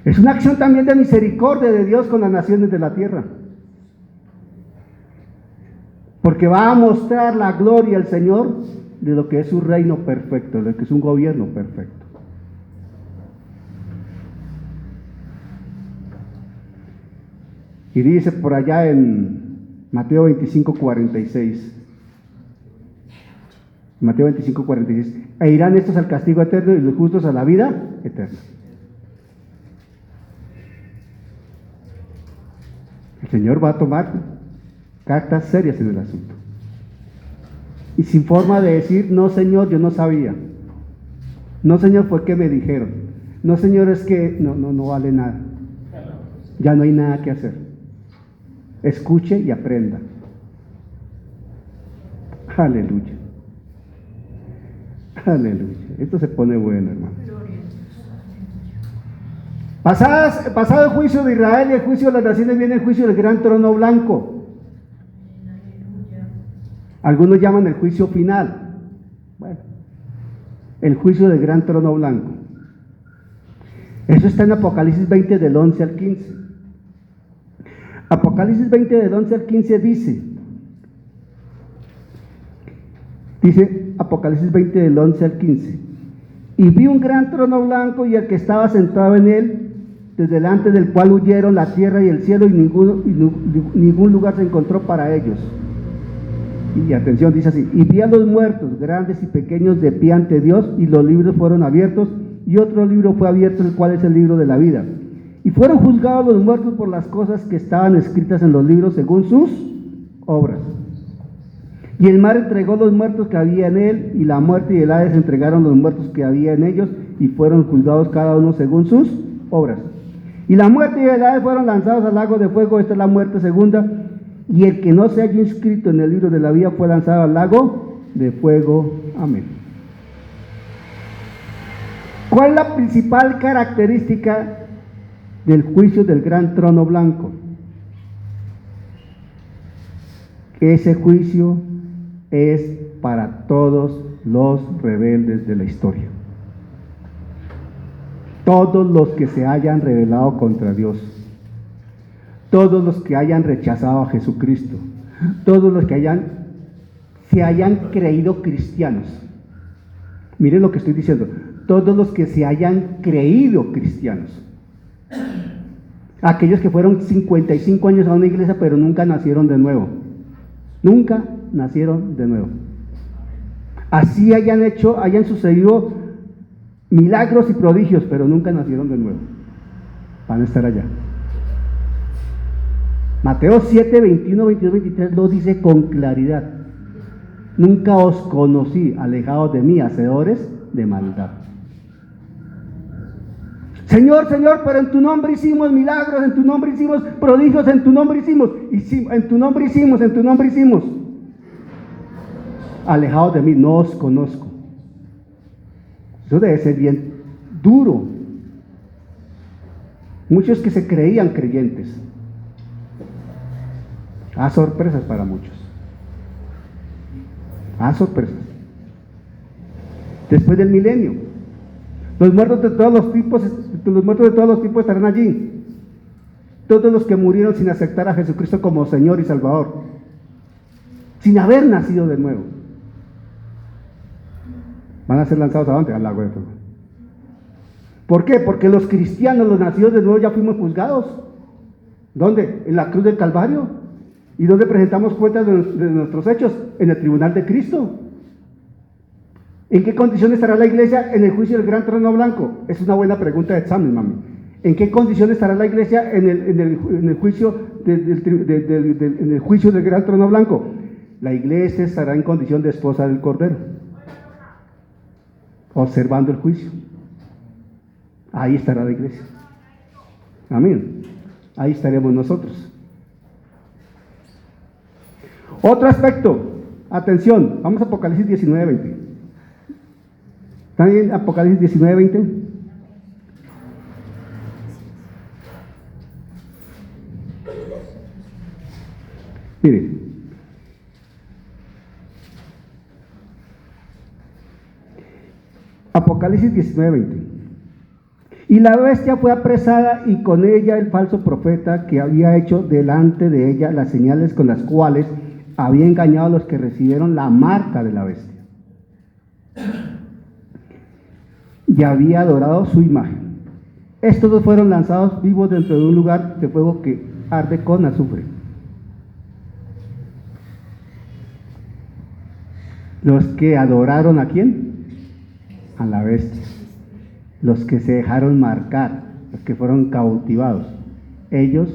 Es una acción también de misericordia de Dios con las naciones de la tierra. Porque va a mostrar la gloria al Señor de lo que es su reino perfecto, de lo que es un gobierno perfecto. Y dice por allá en Mateo 25:46. Mateo 25:46. E irán estos al castigo eterno y los justos a la vida eterna. El Señor va a tomar cartas serias en el asunto. Y sin forma de decir, no Señor, yo no sabía. No Señor, fue que me dijeron. No Señor, es que no vale nada. Ya no hay nada que hacer. Escuche y aprenda. Aleluya. Aleluya. Esto se pone bueno, hermano. Pasado el juicio de Israel y el juicio de las naciones, viene el juicio del gran trono blanco. Algunos llaman el juicio final. Bueno, el juicio del gran trono blanco. Eso está en Apocalipsis 20 del 11 al 15. Apocalipsis 20 del 11 al 15 dice Apocalipsis 20 del 11 al 15: y vi un gran trono blanco y el que estaba sentado en él, desde delante del cual huyeron la tierra y el cielo, y ningún lugar se encontró para ellos. Y atención, dice así: y vi a los muertos, grandes y pequeños, de pie ante Dios, y los libros fueron abiertos, y otro libro fue abierto, el cual es el libro de la vida. Y fueron juzgados los muertos por las cosas que estaban escritas en los libros según sus obras. Y el mar entregó los muertos que había en él, y la muerte y el Hades entregaron los muertos que había en ellos, y fueron juzgados cada uno según sus obras. Y la muerte y el Hades fueron lanzados al lago de fuego. Esta es la muerte segunda. Y el que no se haya inscrito en el libro de la vida fue lanzado al lago de fuego. Amén. ¿Cuál es la principal característica del juicio del gran trono blanco? Ese juicio es para todos los rebeldes de la historia. Todos los que se hayan rebelado contra Dios, todos los que hayan rechazado a Jesucristo, todos los que se hayan creído cristianos. Miren lo que estoy diciendo: todos los que se hayan creído cristianos. Aquellos que fueron 55 años a una iglesia pero nunca nacieron de nuevo. Nunca nacieron de nuevo. Así hayan sucedido milagros y prodigios, pero nunca nacieron de nuevo. Van a estar allá. Mateo 7, 21, 22, 23 lo dice con claridad: nunca os conocí, alejados de mí, hacedores de maldad. Señor, Señor, pero en tu nombre hicimos milagros, en tu nombre hicimos prodigios, en tu nombre hicimos, en tu nombre hicimos. Alejados de mí, no os conozco. Eso debe ser bien duro. Muchos que se creían creyentes. Sorpresas para muchos. Sorpresas. Después del milenio, los muertos de todos los tipos estarán allí. Todos los que murieron sin aceptar a Jesucristo como Señor y Salvador, sin haber nacido de nuevo, van a ser lanzados ¿a dónde? Al lago de fuego. ¿Por qué? Porque los cristianos, los nacidos de nuevo, ya fuimos juzgados. ¿Dónde? En la cruz del Calvario. ¿Y dónde presentamos cuentas de nuestros hechos? En el tribunal de Cristo. ¿En qué condición estará la iglesia en el juicio del gran trono blanco? Es una buena pregunta de examen, mami. ¿En qué condición estará la iglesia en el juicio en el juicio del gran trono blanco? La iglesia estará en condición de esposa del Cordero, observando el juicio. Ahí estará la iglesia. Amén. Ahí estaremos nosotros. Otro aspecto, atención, vamos a Apocalipsis 19:20. ¿Están en Apocalipsis 19:20? Miren, Apocalipsis 19:20. Y la bestia fue apresada y con ella el falso profeta que había hecho delante de ella las señales con las cuales había engañado a los que recibieron la marca de la bestia. Y había adorado su imagen. Estos dos fueron lanzados vivos dentro de un lugar de fuego que arde con azufre. Los que adoraron ¿a quién? A la bestia. Los que se dejaron marcar, los que fueron cautivados, ellos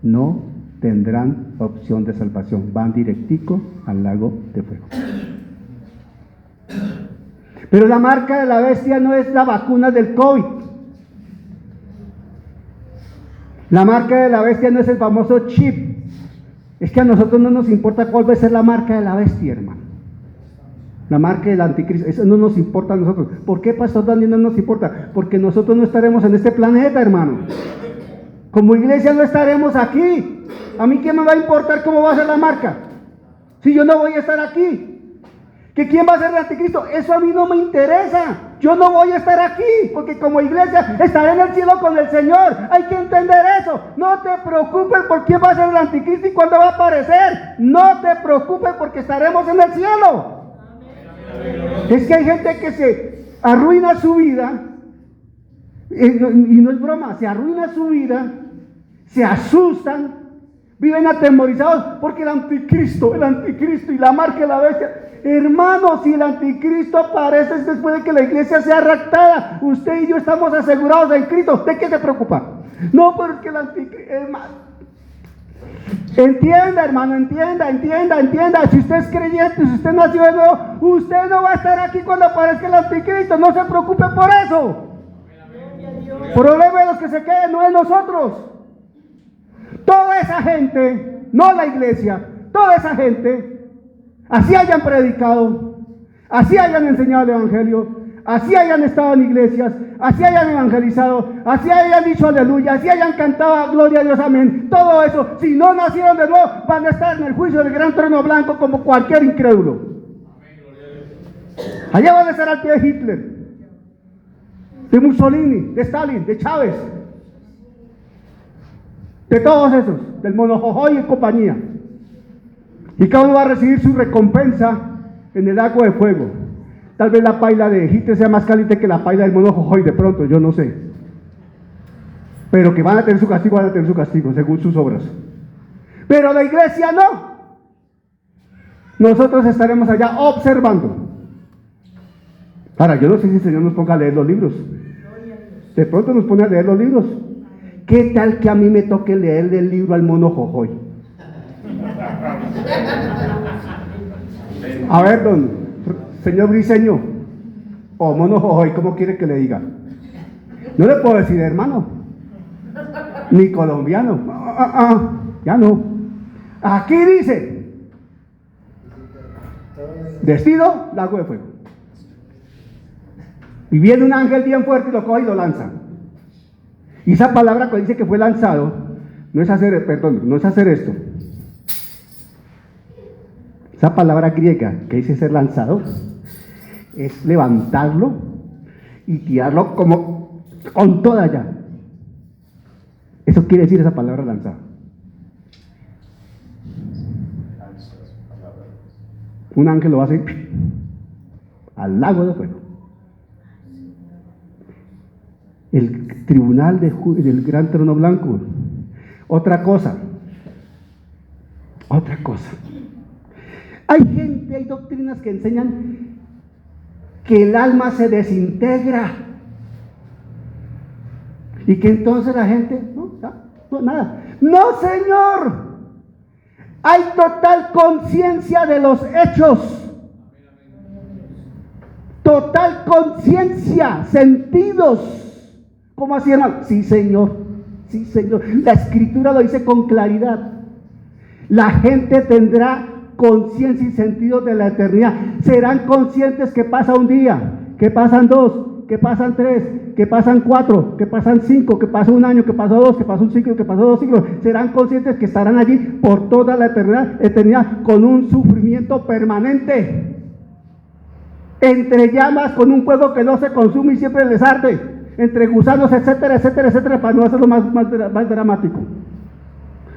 no tendrán opción de salvación, van directico al lago de fuego. Pero la marca de la bestia no es la vacuna del COVID. La marca de la bestia no es el famoso chip. Es que a nosotros no nos importa cuál va a ser la marca de la bestia, hermano. La marca del anticristo, eso no nos importa a nosotros. ¿Por qué, Pastor Daniel, no nos importa? Porque nosotros no estaremos en este planeta, hermano. Como iglesia no estaremos aquí. ¿A mí qué me va a importar cómo va a ser la marca? Si yo no voy a estar aquí. ¿Que quién va a ser el anticristo? Eso a mí no me interesa. Yo no voy a estar aquí, porque como iglesia estaré en el cielo con el Señor. Hay que entender eso. No te preocupes por quién va a ser el anticristo y cuándo va a aparecer. No te preocupes porque estaremos en el cielo. Es que hay gente que se arruina su vida, y no es broma, se arruina su vida, se asustan, viven atemorizados porque el anticristo y la marca de la bestia. Hermanos, si el anticristo aparece es después de que la iglesia sea raptada, usted y yo estamos asegurados en Cristo. ¿Usted qué se preocupa? No, pero es que el anticristo, hermano. Entienda, hermano, entienda. Si usted es creyente, si usted nació de nuevo, usted no va a estar aquí cuando aparezca el anticristo. No se preocupe por eso. El problema de los que se queden no es nosotros. Toda esa gente, no la iglesia, toda esa gente, así hayan predicado, así hayan enseñado el evangelio, así hayan estado en iglesias, así hayan evangelizado, así hayan dicho aleluya, así hayan cantado gloria a Dios, amén. Todo eso, si no nacieron de nuevo, van a estar en el juicio del gran trono blanco como cualquier incrédulo. Allá van a estar al pie de Hitler, de Mussolini, de Stalin, de Chávez, de todos esos, del Mono Jojoy y compañía. Y cada uno va a recibir su recompensa en el lago de fuego. Tal vez la paila de Hitler sea más caliente que la paila del Mono Jojoy de pronto, yo no sé. Pero que van a tener su castigo, según sus obras. Pero la iglesia no. Nosotros estaremos allá observando. Ahora, yo no sé si el Señor nos ponga a leer los libros. De pronto nos pone a leer los libros. ¿Qué tal que a mí me toque leer el libro al Mono Jojoy? A ver, señor Briseño, o Mono Jojoy, ¿cómo quiere que le diga? No le puedo decir hermano, ni colombiano, ya no. Aquí dice, destino, lago de fuego. Y viene un ángel bien fuerte y lo coge y lo lanza. Y esa palabra que dice que fue lanzado, no es hacer esto. Esa palabra griega que dice ser lanzado, es levantarlo y tirarlo como con toda allá. Eso quiere decir esa palabra lanzada. Un ángel lo hace al lago de fuego. El tribunal del gran trono blanco. Otra cosa. Hay gente, hay doctrinas que enseñan que el alma se desintegra y que entonces la gente no, nada. No, Señor. Hay total conciencia de los hechos. Total conciencia, sentidos. ¿Cómo así, hermano? Sí, Señor. Sí, Señor. La Escritura lo dice con claridad. La gente tendrá conciencia y sentidos de la eternidad. Serán conscientes que pasa un día, que pasan 2, que pasan 3, que pasan 4, que pasan 5, que pasa un año, que pasó 2, que pasó un ciclo, que pasó 2 ciclos. Serán conscientes que estarán allí por toda la eternidad con un sufrimiento permanente. Entre llamas, con un fuego que no se consume y siempre les arde. Entre gusanos, etcétera, etcétera, etcétera, para no hacerlo más dramático.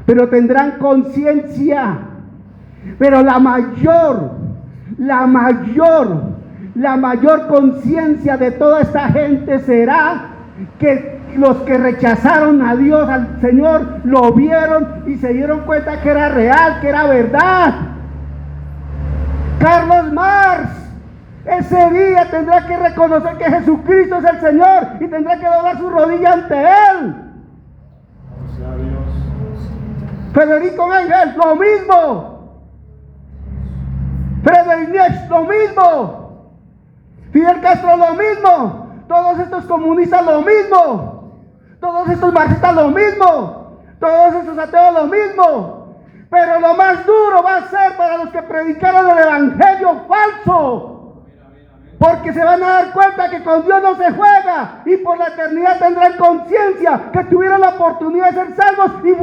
Pero tendrán conciencia. Pero la mayor conciencia de toda esta gente será que los que rechazaron a Dios, al Señor, lo vieron y se dieron cuenta que era real, que era verdad. Carlos Marx, ese día tendrá que reconocer que Jesucristo es el Señor y tendrá que doblar su rodilla ante Él. Federico Engels, lo mismo. Friedrich Nietzsche, lo mismo. Fidel Castro, lo mismo. Todos estos comunistas, lo mismo. Todos estos marxistas, lo mismo. Todos estos ateos, lo mismo. Pero lo más duro va a ser para los que predicaron el evangelio falso. Porque se van a dar cuenta que con Dios no se juega y por la eternidad tendrán conciencia que tuvieron la oportunidad de ser salvos y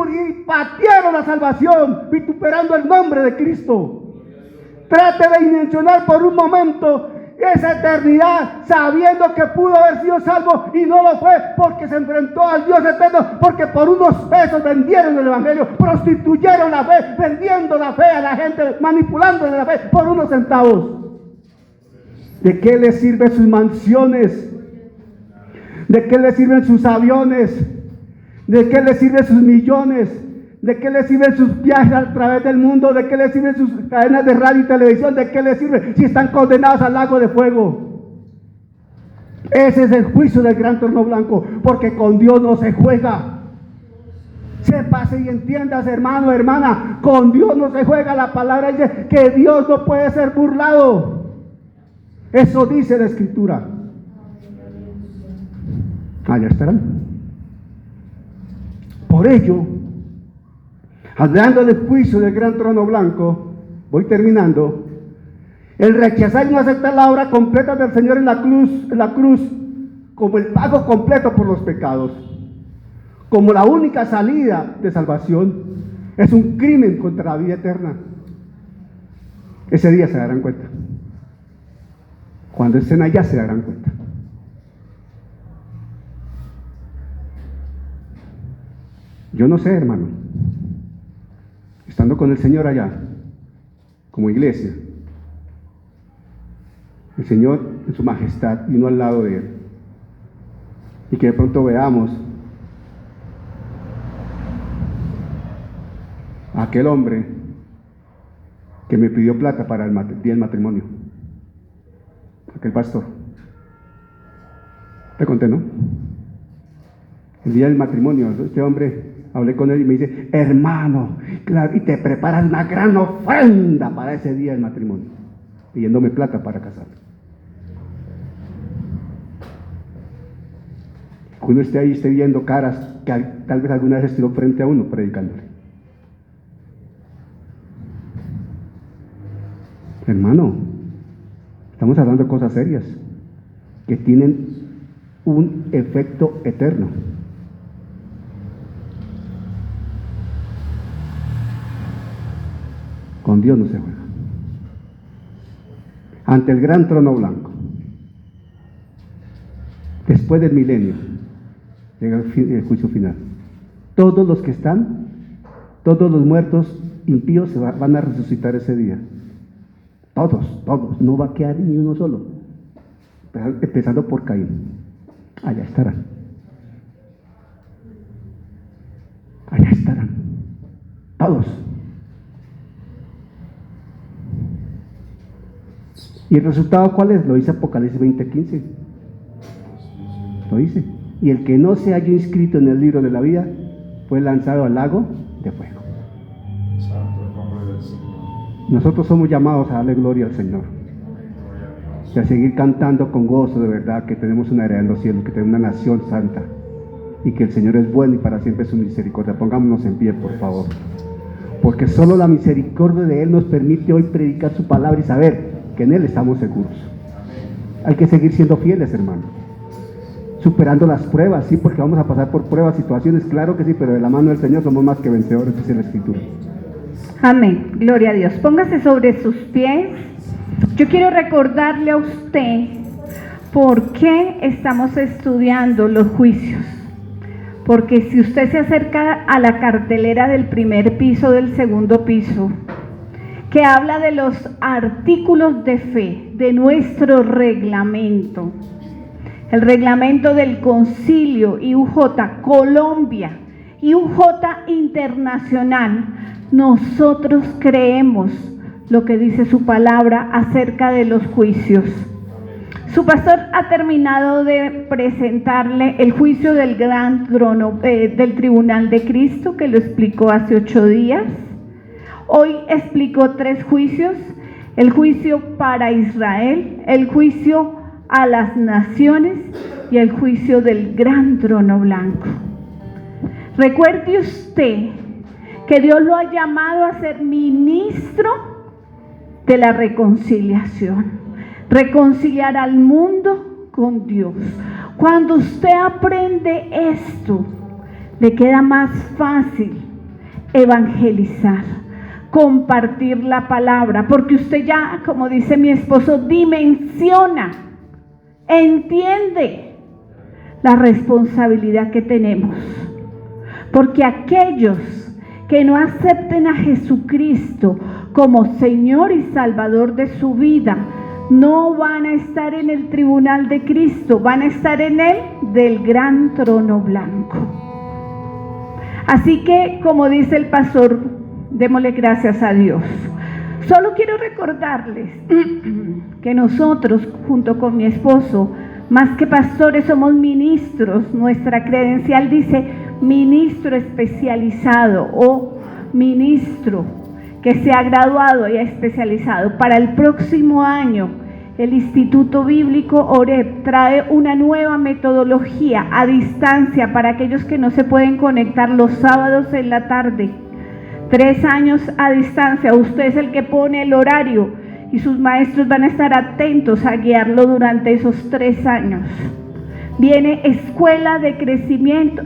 patearon la salvación, vituperando el nombre de Cristo. Trate de dimensionar por un momento esa eternidad, sabiendo que pudo haber sido salvo y no lo fue porque se enfrentó al Dios eterno, porque por unos pesos vendieron el evangelio, prostituyeron la fe, vendiendo la fe a la gente, manipulando la fe por unos centavos. ¿De qué les sirven sus mansiones? ¿De qué les sirven sus aviones? ¿De qué les sirven sus millones? ¿De qué les sirven sus viajes a través del mundo? ¿De qué les sirven sus cadenas de radio y televisión? ¿De qué les sirve si están condenados al lago de fuego? Ese es el juicio del gran trono blanco, porque con Dios no se juega. Sépase y entiendas, hermano, hermana, con Dios no se juega. La palabra dice que Dios no puede ser burlado. Eso dice la Escritura. Allá estarán. Por ello, hablando del juicio del gran trono blanco, voy terminando. El rechazar y no aceptar la obra completa del Señor en la cruz como el pago completo por los pecados, como la única salida de salvación, es un crimen contra la vida eterna. Ese día se darán cuenta. Cuando estén allá se darán cuenta. Yo no sé, hermano, estando con el Señor allá, como iglesia, el Señor en su majestad y uno al lado de Él, y que de pronto veamos a aquel hombre que me pidió plata para el día del matrimonio, aquel pastor. Te conté, ¿no? El día del matrimonio, este hombre, hablé con él y me dice, hermano, claro, y te preparas una gran ofrenda para ese día del matrimonio, pidiéndome plata para casarme. Que uno esté ahí, esté viendo caras que tal vez alguna vez estiró frente a uno predicándole. Hermano, estamos hablando de cosas serias que tienen un efecto eterno. Con Dios no se juega. Ante el gran trono blanco, después del milenio, llega el juicio final. Todos los que están, todos los muertos impíos van a resucitar ese día. Todos, no va a quedar ni uno solo, empezando por Caín. Allá estarán, todos. ¿Y el resultado cuál es? Lo dice Apocalipsis 20:15. Lo dice. Y el que no se haya inscrito en el libro de la vida fue lanzado al lago de fuego. Santo el nombre del Señor. Nosotros somos llamados a darle gloria al Señor y a seguir cantando con gozo de verdad que tenemos una heredad en los cielos, que tenemos una nación santa y que el Señor es bueno y para siempre su misericordia. Pongámonos en pie, por favor, porque solo la misericordia de Él nos permite hoy predicar su palabra y saber que en Él estamos seguros. Hay que seguir siendo fieles, hermano, superando las pruebas, sí, porque vamos a pasar por pruebas, situaciones, claro que sí, pero de la mano del Señor somos más que vencedores, dice la Escritura. Amén, gloria a Dios. Póngase sobre sus pies. Yo quiero recordarle a usted por qué estamos estudiando los juicios. Porque si usted se acerca a la cartelera del primer piso, del segundo piso, que habla de los artículos de fe, de nuestro reglamento, el reglamento del Concilio IUJ Colombia, IUJ Internacional, nosotros creemos lo que dice su palabra acerca de los juicios. Su pastor ha terminado de presentarle el juicio del gran trono, del tribunal de Cristo, que lo explicó hace 8 días. Hoy explicó 3 juicios: el juicio para Israel, el juicio a las naciones y el juicio del gran trono blanco. Recuerde usted que Dios lo ha llamado a ser ministro de la reconciliación. Reconciliar al mundo con Dios. Cuando usted aprende esto, le queda más fácil evangelizar, compartir la palabra, porque usted ya, como dice mi esposo, dimensiona, entiende la responsabilidad que tenemos. Porque aquellos que no acepten a Jesucristo como Señor y Salvador de su vida, no van a estar en el tribunal de Cristo, van a estar en el del gran trono blanco. Así que, como dice el pastor, démosle gracias a Dios. Solo quiero recordarles que nosotros, junto con mi esposo, más que pastores, somos ministros. Nuestra credencial dice ministro especializado o ministro que se ha graduado y ha especializado. Para el próximo año, el Instituto Bíblico OREB trae una nueva metodología a distancia para aquellos que no se pueden conectar los sábados en la tarde. 3 años a distancia. Usted es el que pone el horario y sus maestros van a estar atentos a guiarlo durante esos 3 años. Viene Escuela de Crecimiento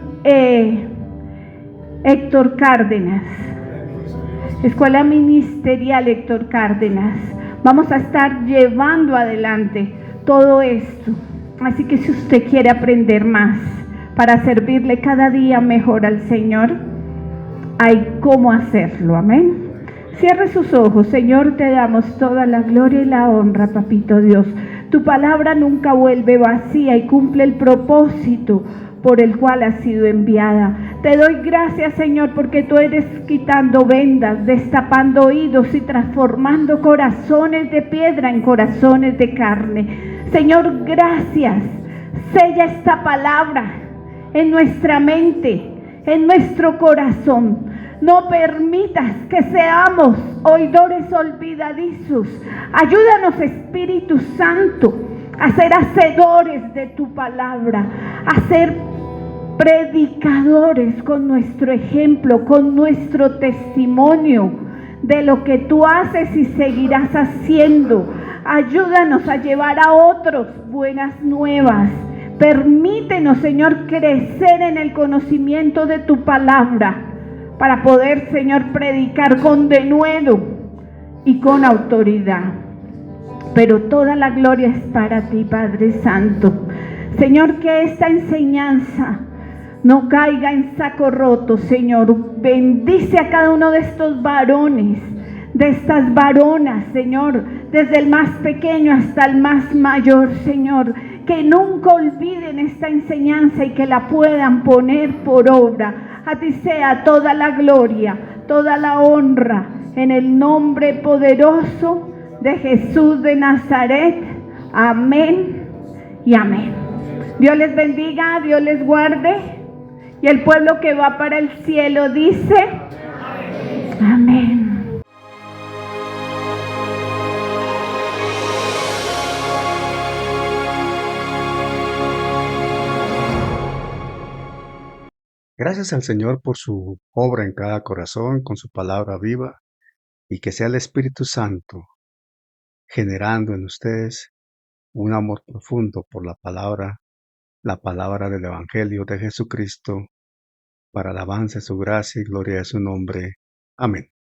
Héctor Cárdenas, Escuela Ministerial Héctor Cárdenas. Vamos a estar llevando adelante todo esto. Así que si usted quiere aprender más para servirle cada día mejor al Señor, hay cómo hacerlo. Amén. Cierre sus ojos. Señor, te damos toda la gloria y la honra, papito Dios. Tu palabra nunca vuelve vacía y cumple el propósito por el cual ha sido enviada. Te doy gracias, Señor, porque tú eres quitando vendas, destapando oídos y transformando corazones de piedra en corazones de carne. Señor, gracias. Sella esta palabra en nuestra mente, en nuestro corazón. No permitas que seamos oidores olvidadizos. Ayúdanos, Espíritu Santo, a ser hacedores de tu palabra, a ser predicadores con nuestro ejemplo, con nuestro testimonio de lo que tú haces y seguirás haciendo. Ayúdanos a llevar a otros buenas nuevas. Permítenos, Señor, crecer en el conocimiento de tu palabra para poder, Señor, predicar con denuedo y con autoridad. Pero toda la gloria es para ti, Padre Santo. Señor, que esta enseñanza no caiga en saco roto, Señor. Bendice a cada uno de estos varones, de estas varonas, Señor, desde el más pequeño hasta el más mayor, Señor. Que nunca olviden esta enseñanza y que la puedan poner por obra. A ti sea toda la gloria, toda la honra, en el nombre poderoso de Jesús de Nazaret. Amén y amén. Dios les bendiga, Dios les guarde. Y el pueblo que va para el cielo dice, amén. Gracias al Señor por su obra en cada corazón, con su palabra viva, y que sea el Espíritu Santo generando en ustedes un amor profundo por la palabra del Evangelio de Jesucristo, para alabanza de su gracia y gloria de su nombre. Amén.